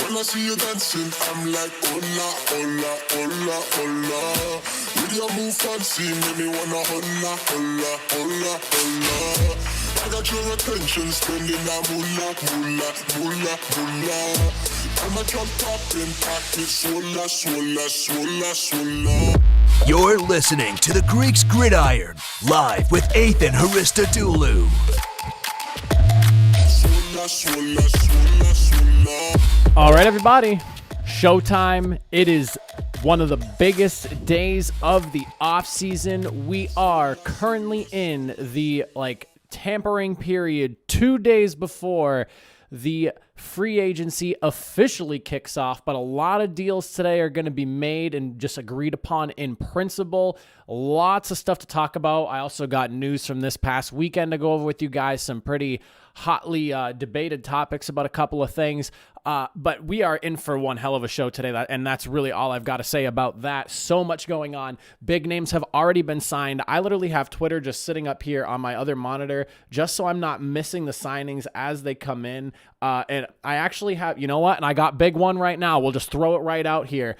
When I see you dancing, I'm like, hola, hola, hola, hola. With your move fancy, make me wanna hola, hola, hola, hola. I got your attention, spending that moolah, moolah, moolah, moolah. I'm a drop poppin', pocket, swola, swola, swola, swola. You're listening to the Greeks Gridiron, live with Ethan Haristadoulou. All right, everybody, showtime. It is one of the biggest days of the off season. We are currently in the tampering period 2 days before the free agency officially kicks off, but a lot of deals today are going to be made and just agreed upon in principle. Lots of stuff to talk about. I also got news from this past weekend to go over with you guys, some pretty hotly debated topics about a couple of things. But we are in for one hell of a show today, and that's really all I've got to say about that. So much going on. Big names have already been signed. I literally have Twitter just sitting up here on my other monitor just so I'm not missing the signings as they come in. And I actually have, you know what? And I got big one right now. We'll just throw it right out here.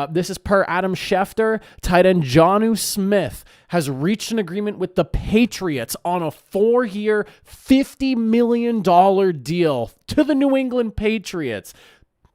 This is per Adam Schefter. Tight end Jonnu Smith has reached an agreement with the Patriots on a 4-year, $50 million deal to the New England Patriots.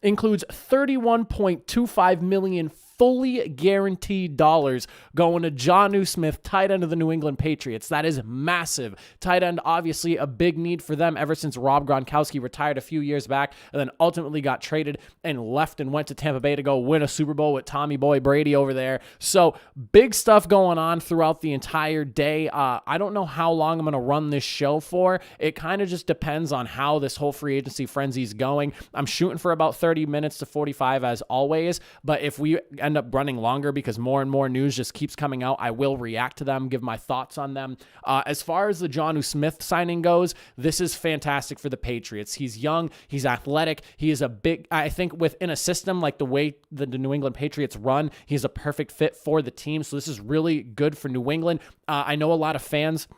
Includes $31.25 million fully guaranteed dollars going to Jonnu Smith, tight end of the New England Patriots. That is massive. Tight end, obviously a big need for them ever since Rob Gronkowski retired a few years back and then ultimately got traded and left and went to Tampa Bay to go win a Super Bowl with Tommy Boy Brady over there. So big stuff going on throughout the entire day. I don't know how long I'm going to run this show for. It kind of just depends on how this whole free agency frenzy is going. I'm shooting for about 30 minutes to 45 as always, but if we end up running longer because more and more news just keeps coming out, I will react to them, give my thoughts on them. As far as the Jonnu Smith signing goes, this is fantastic for the Patriots. He's young, he's athletic, he is a big, I think within a system like the way the New England Patriots run, he's a perfect fit for the team. So this is really good for New England. I know a lot of fans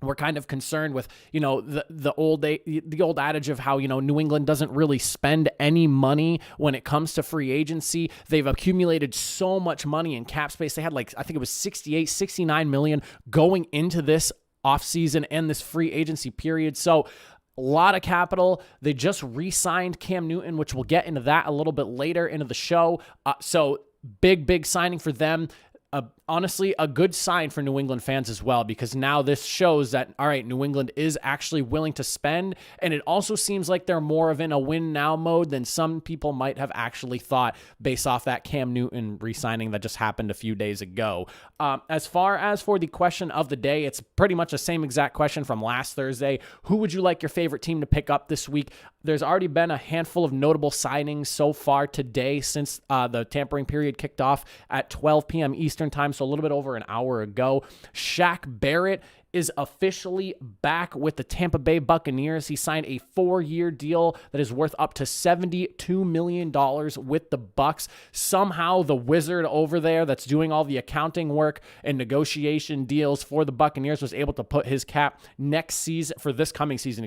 we're kind of concerned with, the old adage of how, New England doesn't really spend any money when it comes to free agency. They've accumulated so much money in cap space. They had I think it was 69 million going into this offseason and this free agency period. So a lot of capital. They just re-signed Cam Newton, which we'll get into that a little bit later into the show. So big signing for them. Honestly, a good sign for New England fans as well, because now this shows that, all right, New England is actually willing to spend, and it also seems like they're more of in a win-now mode than some people might have actually thought based off that Cam Newton re-signing that just happened a few days ago. As far as for the question of the day, it's pretty much the same exact question from last Thursday. Who would you like your favorite team to pick up this week? There's already been a handful of notable signings so far today since the tampering period kicked off at 12 p.m. Eastern time, so a little bit over an hour ago. Shaq Barrett is officially back with the Tampa Bay Buccaneers. He signed a 4-year deal that is worth up to $72 million with the Bucs. Somehow the wizard over there that's doing all the accounting work and negotiation deals for the Buccaneers was able to put his cap next season, for this coming season,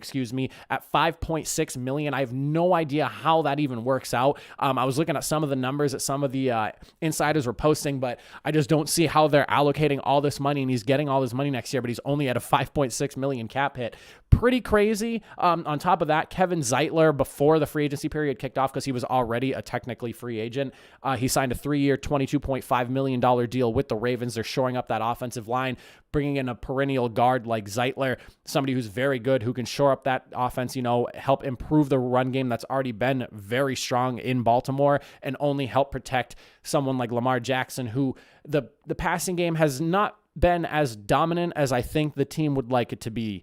at $5.6 million. I have no idea how that even works out. I was looking at some of the numbers that some of the insiders were posting, but I just don't see how they're allocating all this money, and he's getting all this money next year, but he's only at a $5.6 million cap hit. Pretty crazy. On top of that, Kevin Zeitler, before the free agency period kicked off, because he was already a technically free agent, he signed a 3-year, $22.5 million deal with the Ravens. They're shoring up that offensive line, bringing in a perennial guard like Zeitler, somebody who's very good, who can shore up that offense, help improve the run game that's already been very strong in Baltimore, and only help protect someone like Lamar Jackson, who the passing game has not been as dominant as I think the team would like it to be.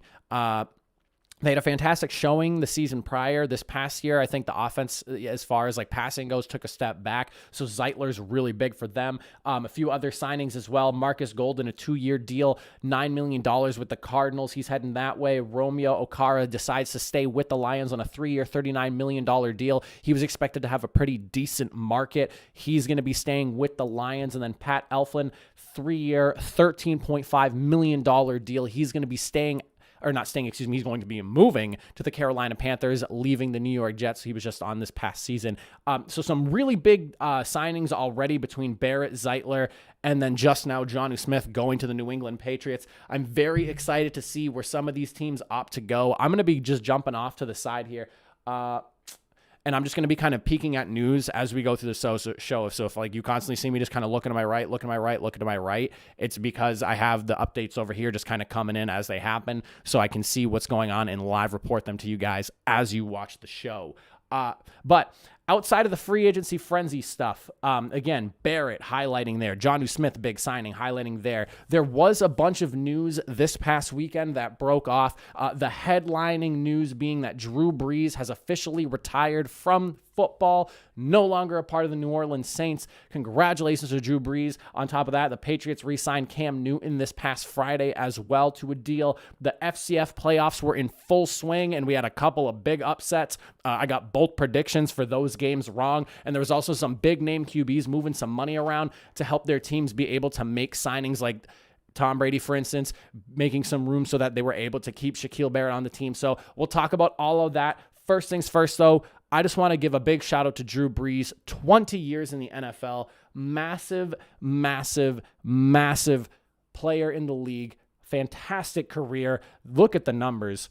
They had a fantastic showing the season prior. This past year, I think the offense, as far as passing goes, took a step back. So Zeitler's really big for them. A few other signings as well. Marcus Golden, a 2-year deal, $9 million with the Cardinals. He's heading that way. Romeo Okara decides to stay with the Lions on a 3-year, $39 million deal. He was expected to have a pretty decent market. He's going to be staying with the Lions. And then Pat Elflein, 3-year, $13.5 million deal. He's going to be staying he's going to be moving to the Carolina Panthers, leaving the New York Jets. He was just on this past season. So some really big signings already between Barrett, Zeitler, and then just now Jonnu Smith going to the New England Patriots. I'm very excited to see where some of these teams opt to go. I'm going to be just jumping off to the side here. And I'm just going to be kind of peeking at news as we go through the show. So if like you constantly see me just kind of looking to my right, it's because I have the updates over here just kind of coming in as they happen, so I can see what's going on and live report them to you guys as you watch the show. But outside of the free agency frenzy stuff, again, Barrett highlighting there. Jonnu Smith, big signing, highlighting there. There was a bunch of news this past weekend that broke off. The headlining news being that Drew Brees has officially retired from football, no longer a part of the New Orleans Saints. Congratulations to Drew Brees. On top of that, the Patriots re-signed Cam Newton this past Friday as well to a deal. The FCF playoffs were in full swing, and we had a couple of big upsets. I got both predictions for those games wrong, and there was also some big name QBs moving some money around to help their teams be able to make signings like Tom Brady, for instance, making some room so that they were able to keep Shaquille Barrett on the team. So we'll talk about all of that. First things first, though, I just want to give a big shout out to Drew Brees. 20 years in the NFL. Massive, massive, massive player in the league. Fantastic career. Look at the numbers.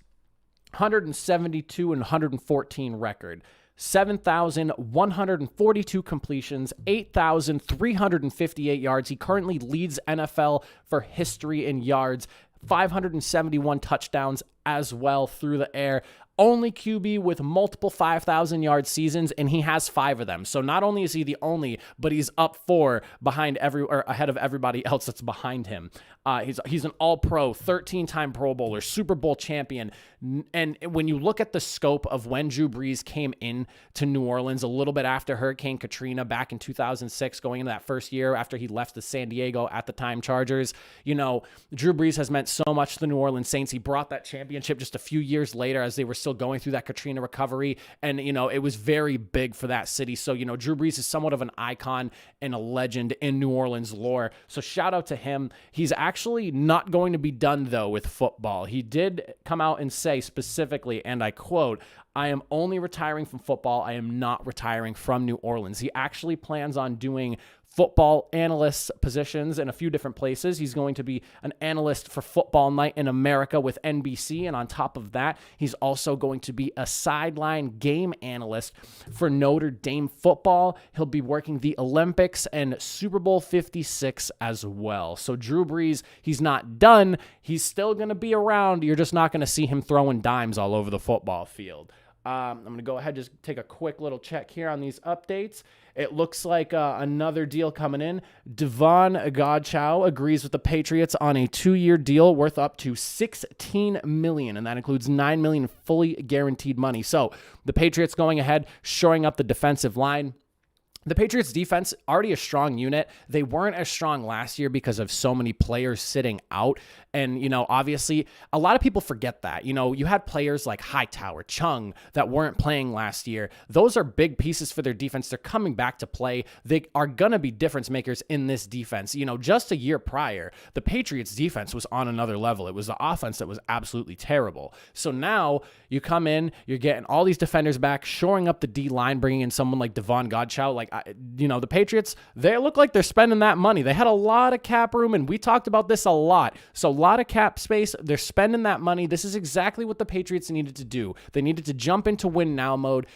172 and 114 record. 7,142 completions, 8,358 yards. He currently leads NFL for history in yards. 571 touchdowns as well through the air. Only QB with multiple 5,000-yard seasons, and he has 5 of them. So not only is he the only, but he's up 4 ahead of everybody else that's behind him. He's an All-Pro, 13-time Pro Bowler, Super Bowl champion. And when you look at the scope of when Drew Brees came in to New Orleans a little bit after Hurricane Katrina back in 2006, going into that first year after he left the San Diego, at the time, Chargers, Drew Brees has meant so much to the New Orleans Saints. He brought that championship just a few years later as they were still going through that Katrina recovery. And, it was very big for that city. So, Drew Brees is somewhat of an icon and a legend in New Orleans lore. So shout out to him. He's actually not going to be done, though, with football. He did come out and say specifically, and I quote, "I am only retiring from football. I am not retiring from New Orleans." He actually plans on doing football analyst positions in a few different places. He's going to be an analyst for Football Night in America with NBC. And on top of that, he's also going to be a sideline game analyst for Notre Dame football. He'll be working the Olympics and Super Bowl 56 as well. So Drew Brees, he's not done. He's still going to be around. You're just not going to see him throwing dimes all over the football field. I'm going to go ahead and just take a quick little check here on these updates. It looks like another deal coming in. Devon Godchow agrees with the Patriots on a 2-year deal worth up to $16 million, and that includes $9 million fully guaranteed money. So the Patriots going ahead, shoring up the defensive line. The Patriots defense, already a strong unit. They weren't as strong last year because of so many players sitting out. And, obviously, a lot of people forget that. You had players like Hightower, Chung that weren't playing last year. Those are big pieces for their defense. They're coming back to play. They are going to be difference makers in this defense. Just a year prior, the Patriots defense was on another level. It was the offense that was absolutely terrible. So now you come in, you're getting all these defenders back, shoring up the D-line, bringing in someone like Devon Godchow. The Patriots, they look like they're spending that money. They had a lot of cap room, and we talked about this a lot. So a lot of cap space. They're spending that money. This is exactly what the Patriots needed to do. They needed to jump into win now mode.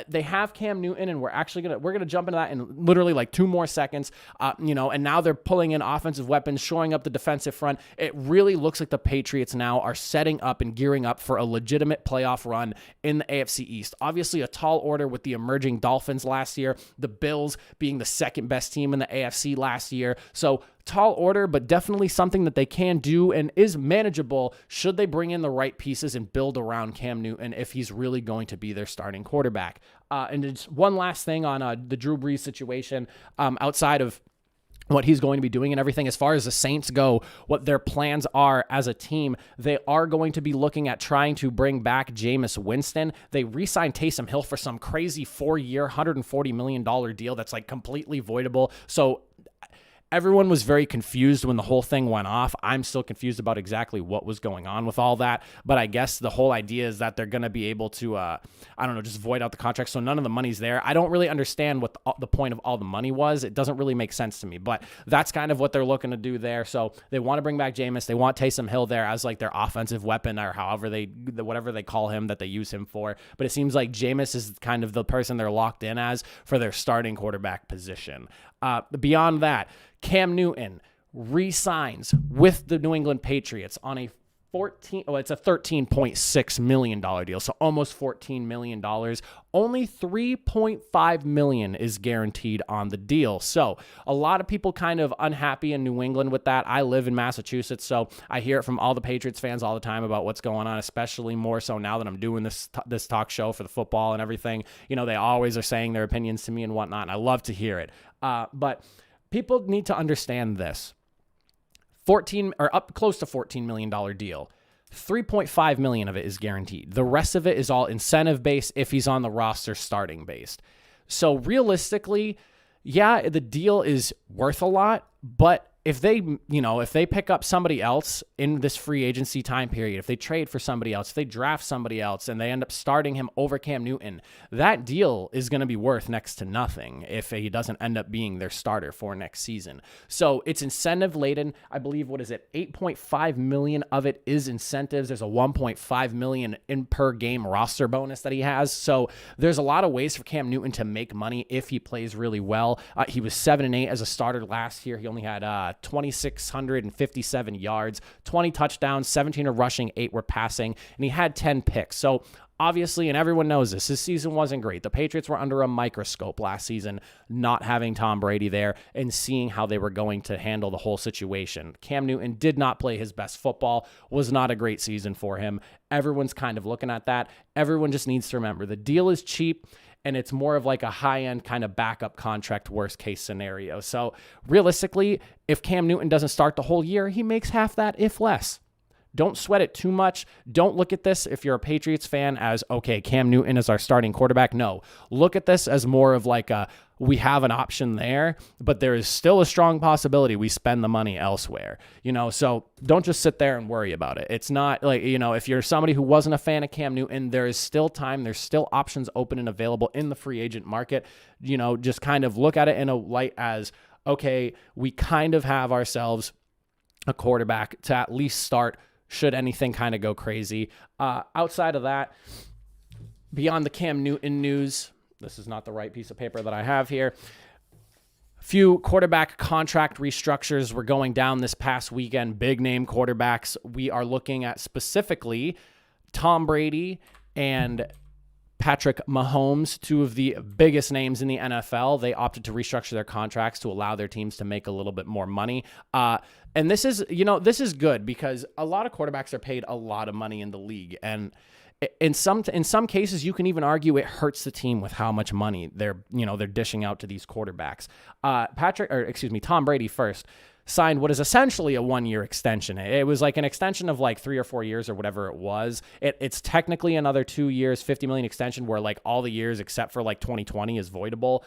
They have Cam Newton, and we're gonna jump into that in literally like 2 more seconds. And now they're pulling in offensive weapons, shoring up the defensive front. It really looks like the Patriots now are setting up and gearing up for a legitimate playoff run in the AFC East. Obviously, a tall order with the emerging Dolphins last year, the Bills being the second best team in the AFC last year. So tall order, but definitely something that they can do and is manageable should they bring in the right pieces and build around Cam Newton if he's really going to be their starting quarterback. And just one last thing on the Drew Brees situation, outside of what he's going to be doing and everything. As far as the Saints go, what their plans are as a team, they are going to be looking at trying to bring back Jameis Winston. They re-signed Taysom Hill for some crazy 4-year, $140 million deal that's like completely voidable. So Everyone was very confused when the whole thing went off. I'm still confused about exactly what was going on with all that. But I guess the whole idea is that they're going to be able to, just void out the contract. So none of the money's there. I don't really understand what the point of all the money was. It doesn't really make sense to me. But that's kind of what they're looking to do there. So they want to bring back Jameis. They want Taysom Hill there as like their offensive weapon or whatever they call him that they use him for. But it seems like Jameis is kind of the person they're locked in as for their starting quarterback position. Beyond that, Cam Newton re-signs with the New England Patriots on it's a $13.6 million deal, so almost $14 million. Only $3.5 million is guaranteed on the deal. So a lot of people kind of unhappy in New England with that. I live in Massachusetts, so I hear it from all the Patriots fans all the time about what's going on, especially more so now that I'm doing this talk show for the football and everything. They always are saying their opinions to me and whatnot, and I love to hear it. But people need to understand this. Up close to $14 million deal. $3.5 million of it is guaranteed. The rest of it is all incentive based if he's on the roster starting based. So realistically, yeah, the deal is worth a lot, but if they pick up somebody else in this free agency time period, if they trade for somebody else, if they draft somebody else and they end up starting him over Cam Newton, that deal is going to be worth next to nothing if he doesn't end up being their starter for next season. So it's incentive laden. I believe, 8.5 million of it is incentives. There's a 1.5 million in per game roster bonus that he has. So there's a lot of ways for Cam Newton to make money if he plays really well. He was 7-8 as a starter last year. He only had 2,657 yards, 20 touchdowns, 17 are rushing, 8 were passing, and he had 10 picks. So obviously, and everyone knows this, his season wasn't great. The Patriots were under a microscope last season, not having Tom Brady there and seeing how they were going to handle the whole situation. Cam Newton did not play his best football, was not a great season for him. Everyone's kind of looking at that. Everyone just needs to remember the deal is cheap, and it's more of like a high-end kind of backup contract worst-case scenario. So realistically, if Cam Newton doesn't start the whole year, he makes half that, if less. Don't sweat it too much. Don't look at this, if you're a Patriots fan, as, okay, Cam Newton is our starting quarterback. No. Look at this as more of like we have an option there, but there is still a strong possibility we spend the money elsewhere. So don't just sit there and worry about it. It's not like, if you're somebody who wasn't a fan of Cam Newton, there is still time. There's still options open and available in the free agent market. Just kind of look at it in a light as, okay, we kind of have ourselves a quarterback to at least start should anything kind of go crazy. Outside of that, beyond the Cam Newton news, this is not the right piece of paper that I have here. Few quarterback contract restructures were going down this past weekend. Big name quarterbacks. We are looking at specifically Tom Brady and Patrick Mahomes, two of the biggest names in the NFL. They opted to restructure their contracts to allow their teams to make a little bit more money. And this is good because a lot of quarterbacks are paid a lot of money in the league. And in some cases, you can even argue it hurts the team with how much money they're dishing out to these quarterbacks. Tom Brady first signed what is essentially a 1-year extension. It was like an extension of like 3 or 4 years or whatever it was. It's technically another 2 years, $50 million extension where like all the years except for like 2020 is voidable.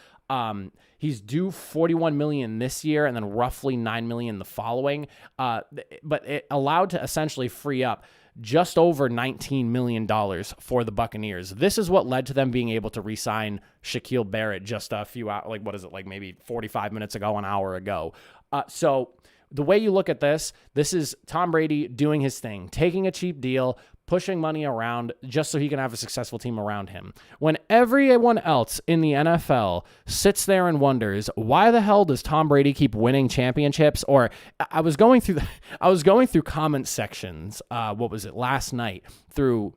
He's due $41 million this year and then roughly $9 million the following. But it allowed to essentially free up just over $19 million for the Buccaneers. This is what led to them being able to re-sign Shaquille Barrett just a few hours, maybe 45 minutes ago, an hour ago. So the way you look at this is Tom Brady doing his thing, taking a cheap deal, pushing money around just so he can have a successful team around him. When everyone else in the NFL sits there and wonders, why the hell does Tom Brady keep winning championships? Or I was going through comment sections, last night through,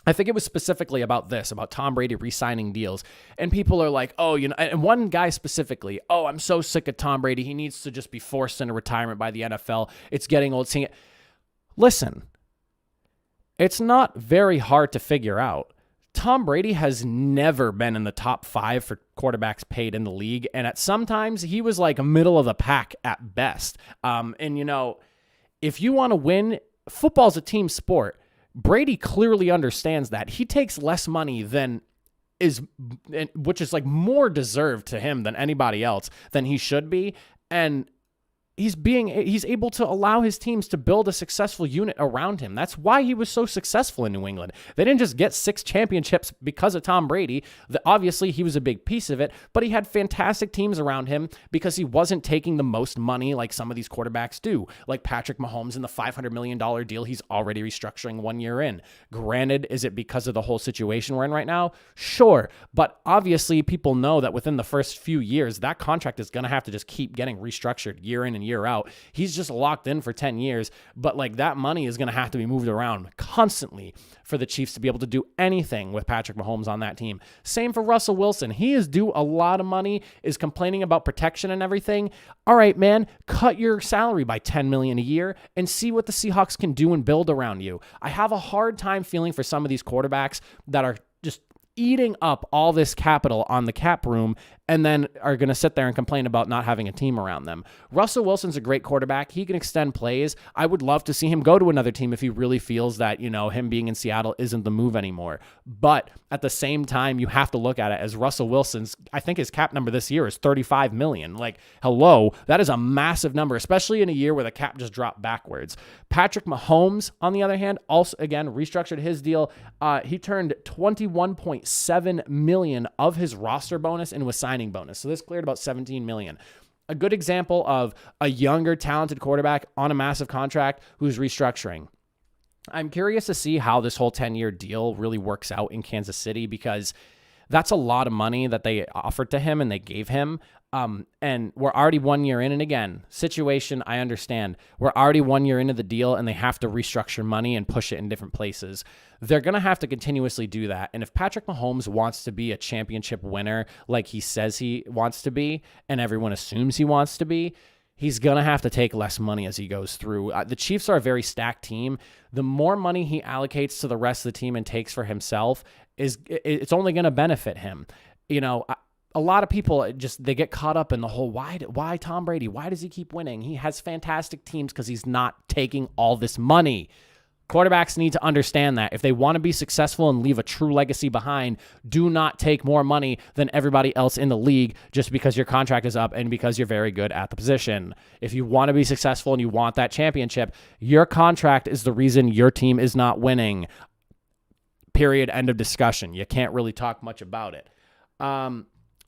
I think it was specifically about Tom Brady re-signing deals. And people are like, and one guy specifically, I'm so sick of Tom Brady. He needs to just be forced into retirement by the NFL. It's getting old seeing it. Listen, it's not very hard to figure out. Tom Brady has never been in the top 5 for quarterbacks paid in the league. And at sometimes he was like middle of the pack at best. If you want to win, football's a team sport. Brady clearly understands that. He takes less money which is like more deserved to him than anybody else than he should be. And he's able to allow his teams to build a successful unit around him. That's why he was so successful in New England. They didn't just get 6 championships because of Tom Brady. Obviously, he was a big piece of it, but he had fantastic teams around him because he wasn't taking the most money like some of these quarterbacks do, like Patrick Mahomes in the $500 million deal he's already restructuring 1 year in. Granted, is it because of the whole situation we're in right now? Sure, but obviously people know that within the first few years, that contract is going to have to just keep getting restructured year in and year out. He's just locked in for 10 years, but like that money is going to have to be moved around constantly for the Chiefs to be able to do anything with Patrick Mahomes on that team. Same for Russell Wilson. He is due a lot of money, is complaining about protection and everything. All right, man, cut your salary by $10 million a year and see what the Seahawks can do and build around you. I have a hard time feeling for some of these quarterbacks that are just eating up all this capital on the cap room and then are going to sit there and complain about not having a team around them. Russell Wilson's a great quarterback. He can extend plays. I would love to see him go to another team if he really feels that, him being in Seattle isn't the move anymore. But at the same time, you have to look at it as Russell Wilson's, I think his cap number this year is $35 million. Like, hello, that is a massive number, especially in a year where the cap just dropped backwards. Patrick Mahomes, on the other hand, also, again, restructured his deal. He turned $21.7 million of his roster bonus and was signing bonus. So this cleared about $17 million. A good example of a younger, talented quarterback on a massive contract who's restructuring. I'm curious to see how this whole 10-year deal really works out in Kansas City because that's a lot of money that they offered to him and they gave him. And we're already 1 year in. And again, situation, I understand. We're already 1 year into the deal and they have to restructure money and push it in different places. They're going to have to continuously do that. And if Patrick Mahomes wants to be a championship winner like he says he wants to be, and everyone assumes he wants to be, he's going to have to take less money as he goes through. The Chiefs are a very stacked team. The more money he allocates to the rest of the team and takes for himself, it's only going to benefit him. A lot of people they get caught up in the whole, why Tom Brady? Why does he keep winning? He has fantastic teams because he's not taking all this money. Quarterbacks need to understand that. If they want to be successful and leave a true legacy behind, do not take more money than everybody else in the league just because your contract is up and because you're very good at the position. If you want to be successful and you want that championship, your contract is the reason your team is not winning. Period. End of discussion. You can't really talk much about it.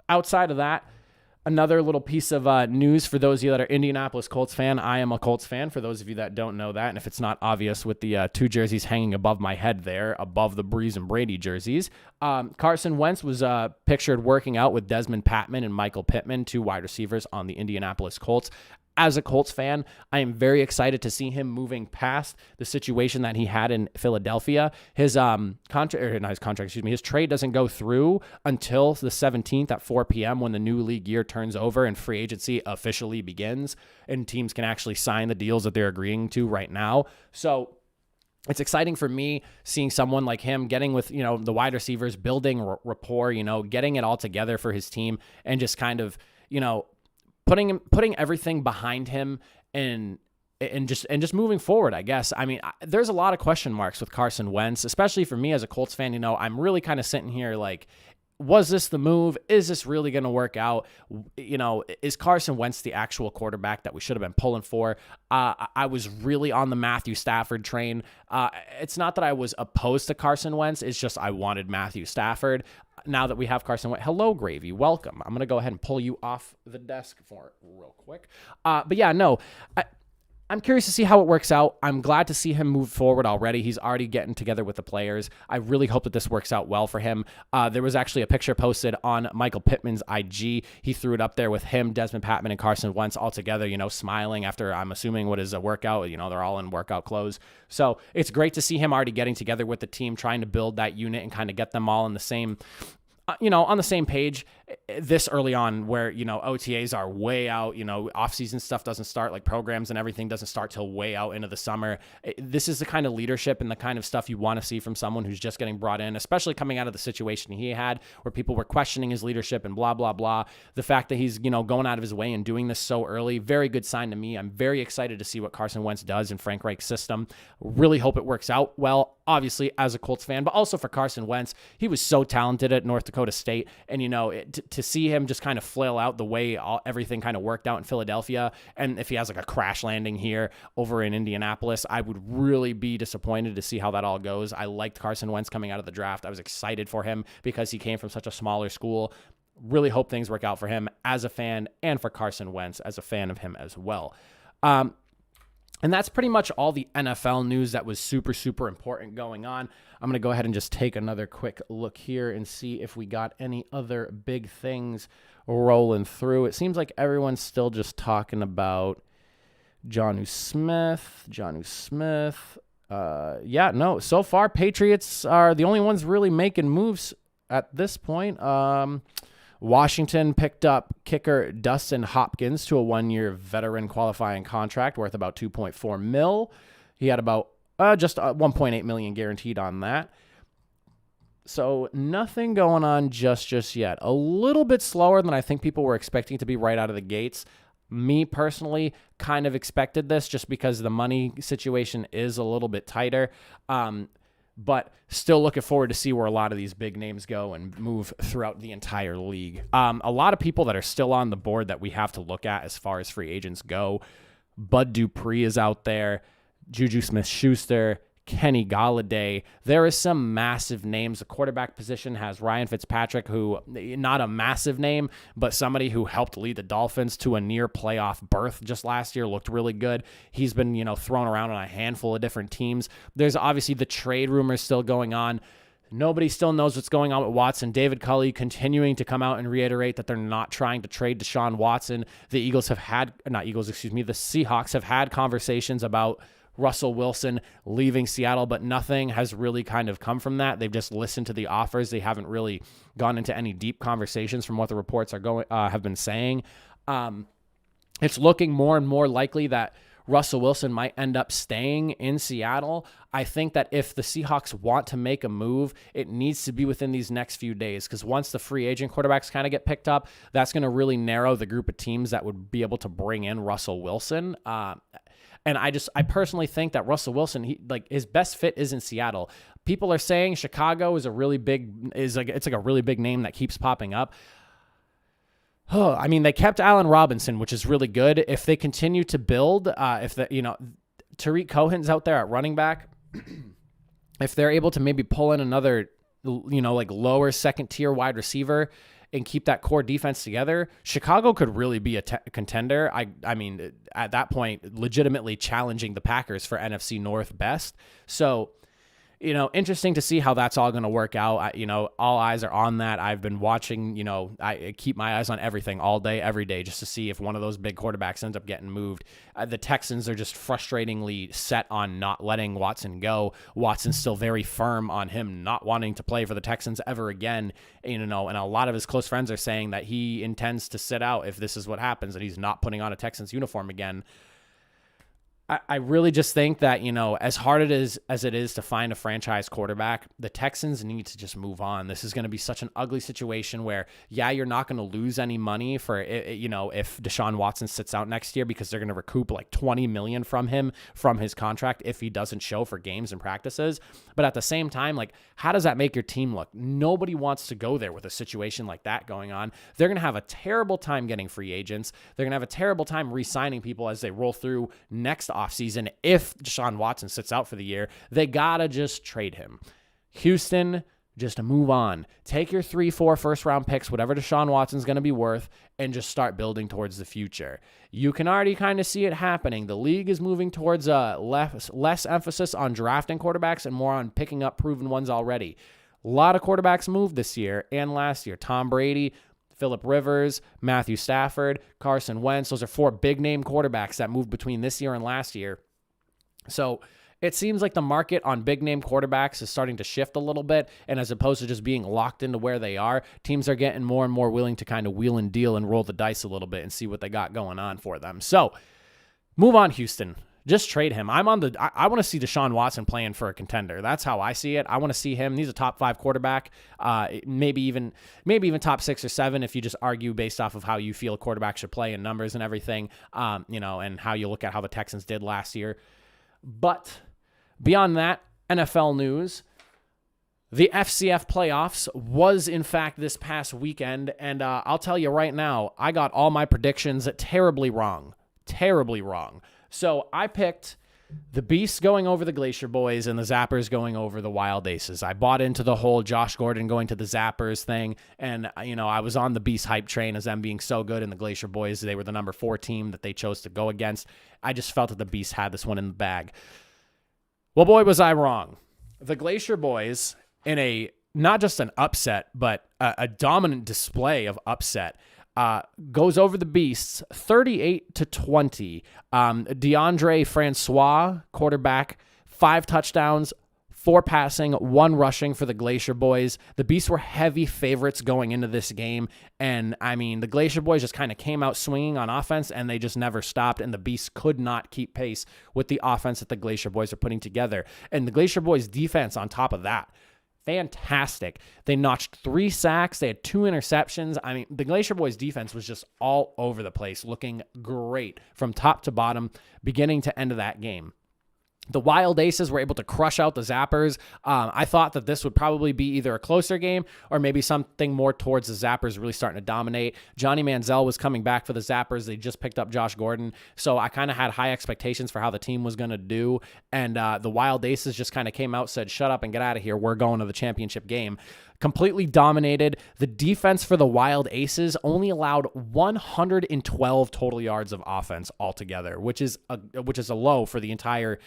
Outside of that, another little piece of news for those of you that are Indianapolis Colts fan. I am a Colts fan, for those of you that don't know that. And if it's not obvious with the 2 jerseys hanging above my head there, above the Breeze and Brady jerseys, Carson Wentz was pictured working out with Desmond Patman and Michael Pittman, 2 wide receivers on the Indianapolis Colts. As a Colts fan, I am very excited to see him moving past the situation that he had in Philadelphia. His his trade doesn't go through until the 17th at 4 p.m. when the new league year turns over and free agency officially begins, and teams can actually sign the deals that they're agreeing to right now. So it's exciting for me seeing someone like him getting with, the wide receivers, building rapport, getting it all together for his team and just kind of, putting everything behind him and just moving forward, I guess. I mean, there's a lot of question marks with Carson Wentz, especially for me as a Colts fan. I'm really kind of sitting here like, was this the move? Is this really going to work out? Is Carson Wentz the actual quarterback that we should have been pulling for? I was really on the Matthew Stafford train. It's not that I was opposed to Carson Wentz. It's just I wanted Matthew Stafford. Now that we have Carson Wentz, hello, Gravy, welcome. I'm going to go ahead and pull you off the desk for it real quick. But yeah, no, I'm curious to see how it works out. I'm glad to see him move forward already. He's already getting together with the players. I really hope that this works out well for him. There was actually a picture posted on Michael Pittman's IG. He threw it up there with him, Desmond Patman, and Carson Wentz all together, smiling after, I'm assuming, what is a workout. They're all in workout clothes. So it's great to see him already getting together with the team, trying to build that unit and kind of get them all in the same on the same page this early on where, OTAs are way out, off-season stuff doesn't start, like programs and everything doesn't start till way out into the summer. This is the kind of leadership and the kind of stuff you want to see from someone who's just getting brought in, especially coming out of the situation he had where people were questioning his leadership and blah, blah, blah. The fact that he's, going out of his way and doing this so early, very good sign to me. I'm very excited to see what Carson Wentz does in Frank Reich's system. Really hope it works out well, obviously, as a Colts fan, but also for Carson Wentz. He was so talented at North Dakota State, and, to see him just kind of flail out the way everything kind of worked out in Philadelphia. And if he has like a crash landing here over in Indianapolis, I would really be disappointed to see how that all goes. I liked Carson Wentz coming out of the draft. I was excited for him because he came from such a smaller school. Really hope things work out for him as a fan and for Carson Wentz as a fan of him as well. And that's pretty much all the NFL news that was super, super important going on. I'm going to go ahead and just take another quick look here and see if we got any other big things rolling through. It seems like everyone's still just talking about Jonnu Smith. So far, Patriots are the only ones really making moves at this point. Washington picked up kicker Dustin Hopkins to a 1-year veteran qualifying contract worth about $2.4 million. He had about just $1.8 million guaranteed on that. So nothing going on just yet. A little bit slower than I think people were expecting to be right out of the gates. Me personally kind of expected this just because the money situation is a little bit tighter. But still looking forward to see where a lot of these big names go and move throughout the entire league. A lot of people that are still on the board that we have to look at as far as free agents go. Bud Dupree is out there. Juju Smith-Schuster, Kenny Golladay. There is some massive names. The quarterback position has Ryan Fitzpatrick, who not a massive name, but somebody who helped lead the Dolphins to a near playoff berth just last year, looked really good. He's been, thrown around on a handful of different teams. There's obviously the trade rumors still going on. Nobody still knows what's going on with Watson. David Culley continuing to come out and reiterate that they're not trying to trade Deshaun Watson. The Seahawks have had conversations about Russell Wilson leaving Seattle, but nothing has really kind of come from that. They've just listened to the offers. They haven't really gone into any deep conversations from what the reports have been saying. It's looking more and more likely that Russell Wilson might end up staying in Seattle. I think that if the Seahawks want to make a move, it needs to be within these next few days, because once the free agent quarterbacks kind of get picked up, that's going to really narrow the group of teams that would be able to bring in Russell Wilson. And I personally think that Russell Wilson, his best fit is in Seattle. People are saying Chicago is a really big name that keeps popping up. They kept Allen Robinson, which is really good. If they continue to build, Tariq Cohen's out there at running back, if they're able to maybe pull in another, lower second tier wide receiver and keep that core defense together, Chicago could really be a contender. At that point, legitimately challenging the Packers for NFC North best. So, interesting to see how that's all going to work out. All eyes are on that. I've been watching, I keep my eyes on everything all day, every day, just to see if one of those big quarterbacks ends up getting moved. The Texans are just frustratingly set on not letting Watson go. Watson's still very firm on him not wanting to play for the Texans ever again. And a lot of his close friends are saying that he intends to sit out if this is what happens, and he's not putting on a Texans uniform again. I really just think that, as hard as it is to find a franchise quarterback, the Texans need to just move on. This is going to be such an ugly situation where, you're not going to lose any money for, if Deshaun Watson sits out next year, because they're going to recoup like $20 million from him from his contract if he doesn't show for games and practices. But at the same time, how does that make your team look? Nobody wants to go there with a situation like that going on. They're going to have a terrible time getting free agents. They're going to have a terrible time re-signing people as they roll through next offseason. If Deshaun Watson sits out for the year, they gotta just trade him. Houston, just move on. Take your 3-4 first-round picks, whatever Deshaun Watson's going to be worth, and just start building towards the future. You can already kind of see it happening. The league is moving towards less emphasis on drafting quarterbacks and more on picking up proven ones already. A lot of quarterbacks moved this year and last year. Tom Brady, Phillip Rivers, Matthew Stafford, Carson Wentz. Those are 4 big-name quarterbacks that moved between this year and last year. So it seems like the market on big-name quarterbacks is starting to shift a little bit, and as opposed to just being locked into where they are, teams are getting more and more willing to kind of wheel and deal and roll the dice a little bit and see what they got going on for them. So move on, Houston. Just trade him. I want to see Deshaun Watson playing for a contender. That's how I see it. I want to see him. He's a top 5 quarterback, maybe even top 6 or 7 if you just argue based off of how you feel a quarterback should play in numbers and everything, and how you look at how the Texans did last year. But beyond that, NFL news. The FCF playoffs was, in fact, this past weekend, and I'll tell you right now, I got all my predictions terribly wrong. Terribly wrong. So I picked the Beasts going over the Glacier Boys and the Zappers going over the Wild Aces. I bought into the whole Josh Gordon going to the Zappers thing, and, I was on the Beast hype train as them being so good, and the Glacier Boys, they were the number 4 team that they chose to go against. I just felt that the Beasts had this one in the bag. Well, boy, was I wrong. The Glacier Boys, in a not just an upset, but a dominant display of upset, goes over the Beasts 38-20. DeAndre Francois, quarterback, 5 touchdowns, 4 passing, 1 rushing for the Glacier Boys. The Beasts were heavy favorites going into this game, and the Glacier Boys just kind of came out swinging on offense, and they just never stopped, and the Beasts could not keep pace with the offense that the Glacier Boys are putting together. And the Glacier Boys' defense on top of that, fantastic. They notched 3 sacks. They had 2 interceptions. The Glacier Boys defense was just all over the place, looking great from top to bottom, beginning to end of that game. The Wild Aces were able to crush out the Zappers. I thought that this would probably be either a closer game or maybe something more towards the Zappers really starting to dominate. Johnny Manziel was coming back for the Zappers. They just picked up Josh Gordon. So I kind of had high expectations for how the team was going to do. And the Wild Aces just kind of came out, said, shut up and get out of here. We're going to the championship game. Completely dominated. The defense for the Wild Aces only allowed 112 total yards of offense altogether, which is a low for the entire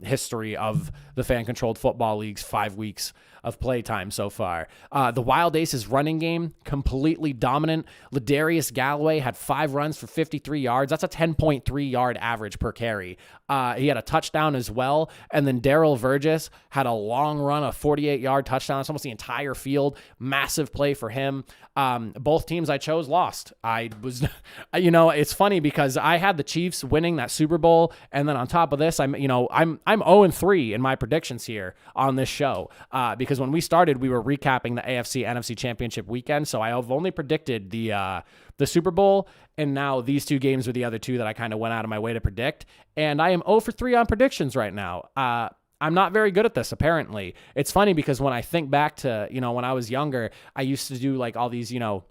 history of the fan-controlled football league's 5 weeks of playtime so far. The Wild Aces running game, completely dominant. Ladarius Galloway had 5 runs for 53 yards. That's a 10.3 yard average per carry. He had a touchdown as well. And then Darrell Vergis had a long run, a 48-yard touchdown. It's almost the entire field. Massive play for him. Both teams I chose lost. I was, it's funny because I had the Chiefs winning that Super Bowl, and then on top of this, I'm 0-3 in my predictions here on this show because when we started, we were recapping the AFC NFC Championship weekend, so I have only predicted the Super Bowl, and now these 2 games were the other 2 that I kind of went out of my way to predict, and I am 0-3 on predictions right now. I'm not very good at this, apparently. It's funny because when I think back to, when I was younger, I used to do like all these, I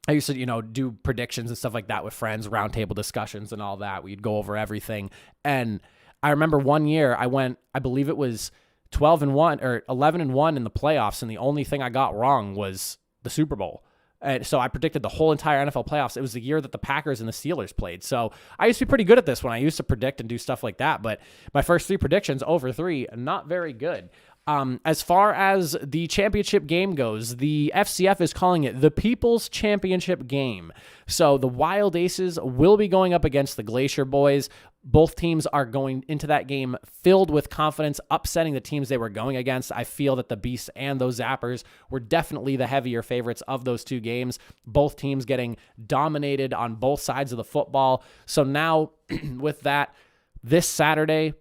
used to, do predictions and stuff like that with friends, roundtable discussions and all that. We'd go over everything. And I remember one year I went, I believe it was 12-1 or 11-1 in the playoffs. And the only thing I got wrong was the Super Bowl. And so I predicted the whole entire NFL playoffs. It was the year that the Packers and the Steelers played. So I used to be pretty good at this when I used to predict and do stuff like that. But my first 3 predictions, 0-3, not very good. As far as the championship game goes, the FCF is calling it the People's Championship game. So the Wild Aces will be going up against the Glacier Boys. Both teams are going into that game filled with confidence, upsetting the teams they were going against. I feel that the Beasts and those Zappers were definitely the heavier favorites of those 2 games. Both teams getting dominated on both sides of the football. So now with that, this Saturday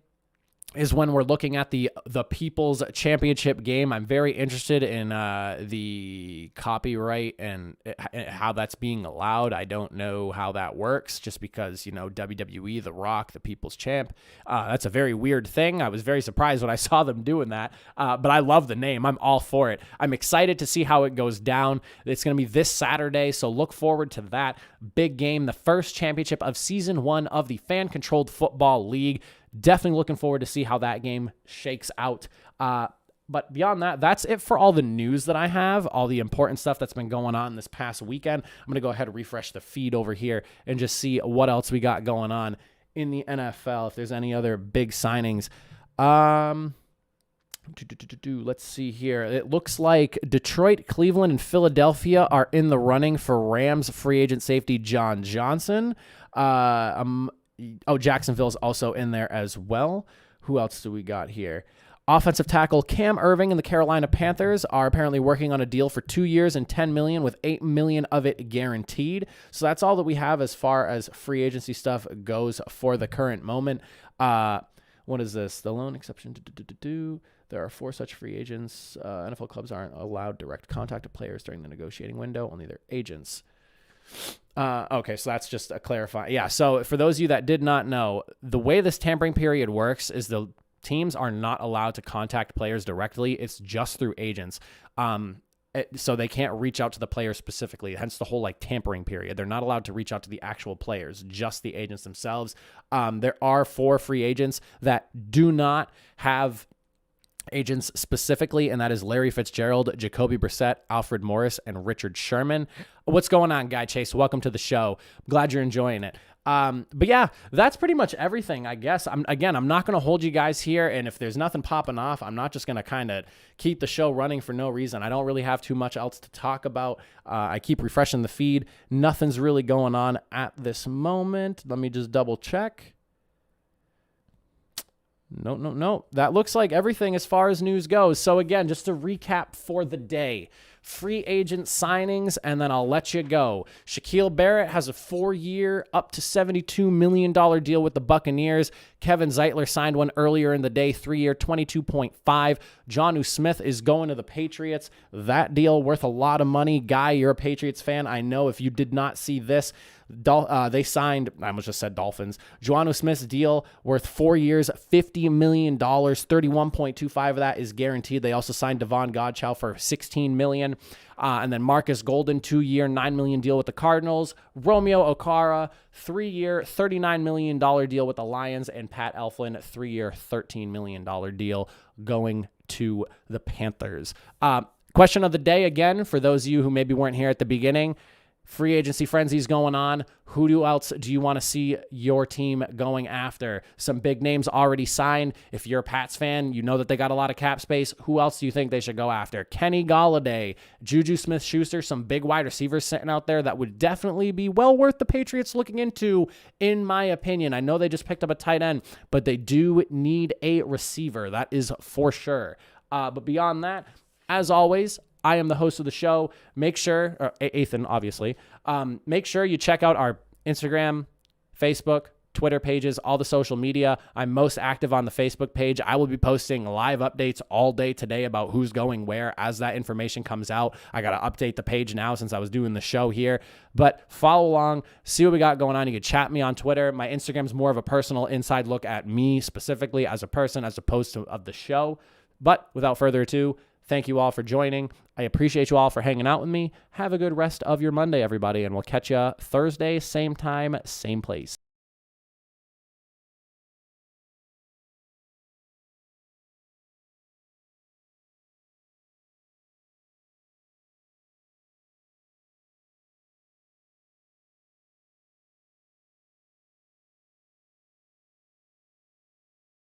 is when we're looking at the People's Championship game. I'm very interested in the copyright and how that's being allowed. I don't know how that works just because, WWE, The Rock, the People's Champ, that's a very weird thing. I was very surprised when I saw them doing that, but I love the name. I'm all for it. I'm excited to see how it goes down. It's going to be this Saturday, so look forward to that big game, the first championship of Season 1 of the Fan-Controlled Football League. Definitely looking forward to see how that game shakes out. But beyond that, that's it for all the news that I have, all the important stuff that's been going on this past weekend. I'm going to go ahead and refresh the feed over here and just see what else we got going on in the NFL, if there's any other big signings. Let's see here. It looks like Detroit, Cleveland, and Philadelphia are in the running for Rams free agent safety John Johnson. Jacksonville's also in there as well. Who else do we got here? Offensive tackle Cam Irving and the Carolina Panthers are apparently working on a deal for 2 years and $10 million with $8 million of it guaranteed. So that's all that we have as far as free agency stuff goes for the current moment. What is this? The lone exception. There are 4 such free agents. NFL clubs aren't allowed direct contact with players during the negotiating window, only their agents. Okay, so that's just a clarify. Yeah, so for those of you that did not know, the way this tampering period works is the teams are not allowed to contact players directly. It's just through agents. So they can't reach out to the players specifically, hence the whole like tampering period. They're not allowed to reach out to the actual players, just the agents themselves. There are 4 free agents that do not have agents specifically, and that is Larry Fitzgerald, Jacoby Brissett, Alfred Morris, and Richard Sherman. What's going on, Guy Chase? Welcome to the show. Glad you're enjoying it. But yeah, that's pretty much everything, I guess. I'm not going to hold you guys here, and if there's nothing popping off, I'm not just going to kind of keep the show running for no reason. I don't really have too much else to talk about. I keep refreshing the feed. Nothing's really going on at this moment. Let me just double check. No. That looks like everything as far as news goes. So again, just to recap for the day, free agent signings, and then I'll let you go. Shaquille Barrett has a 4-year, up to $72 million deal with the Buccaneers. Kevin Zeitler signed one earlier in the day, 3-year, $22.5. Jonnu Smith is going to the Patriots. That deal worth a lot of money. Guy, you're a Patriots fan. I know if you did not see this, they signed, I almost just said Dolphins, Jonnu Smith's deal worth 4 years, $50 million, 31.25 of that is guaranteed. They also signed Devon Godchow for $16 million. And then Marcus Golden, 2-year, $9 million deal with the Cardinals. Romeo Okara, 3-year, $39 million deal with the Lions. And Pat Elflin, 3-year, $13 million deal going to the Panthers. Question of the day, again, for those of you who maybe weren't here at the beginning. Free agency frenzy's going on. Who else do you want to see your team going after? Some big names already signed. If you're a Pats fan, you know that they got a lot of cap space. Who else do you think they should go after? Kenny Golladay, Juju Smith-Schuster, some big wide receivers sitting out there that would definitely be well worth the Patriots looking into, in my opinion. I know they just picked up a tight end, but they do need a receiver. That is for sure. But beyond that, as always, I am the host of the show. Make sure, or Ethan, obviously, make sure you check out our Instagram, Facebook, Twitter pages, all the social media. I'm most active on the Facebook page. I will be posting live updates all day today about who's going where as that information comes out. I got to update the page now since I was doing the show here. But follow along, see what we got going on. You can chat me on Twitter. My Instagram's more of a personal inside look at me specifically as a person as opposed to of the show. But without further ado, thank you all for joining. I appreciate you all for hanging out with me. Have a good rest of your Monday, everybody, and we'll catch you Thursday, same time, same place.